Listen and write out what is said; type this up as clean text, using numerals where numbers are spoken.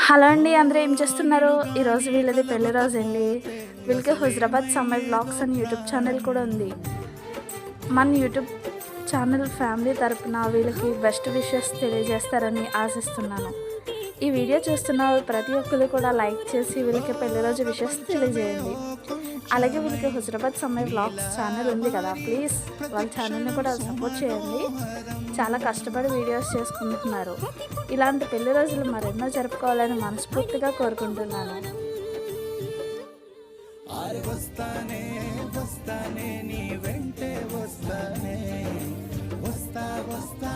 Hello అండి, అందరూ ఏం చేస్తున్నారు? ఈరోజు వీళ్ళది పెళ్లి రోజు అండి. వీళ్ళకి హుజరాబాద్ సమ్మర్ వ్లాగ్స్ అని యూట్యూబ్ ఛానల్ కూడా ఉంది. మన యూట్యూబ్ ఛానల్ ఫ్యామిలీ తరపున వీళ్ళకి బెస్ట్ విషెస్ తెలియజేస్తారని ఆశిస్తున్నాను. ఈ వీడియో చూస్తున్న ప్రతి ఒక్కరు కూడా లైక్ చేసి వీళ్ళకి పెళ్లి రోజు విషెస్ తెలియజేయండి. అలాగే వీళ్ళకి హుజరాబాద్ సమ్మర్ వ్లాగ్స్ ఛానల్ ఉంది కదా, ప్లీజ్ వాళ్ళ ఛానల్ని కూడా సపోర్ట్ చేయండి. చాలా కష్టపడి వీడియోస్ చేసుకుంటున్నారు. ఇలాంటి పెళ్లి రోజులు మరెన్నో జరుపుకోవాలని మనస్ఫూర్తిగా కోరుకుంటున్నాను. వస్తానే వస్తానే నీ వెంటే వస్తానే వస్తా వస్తా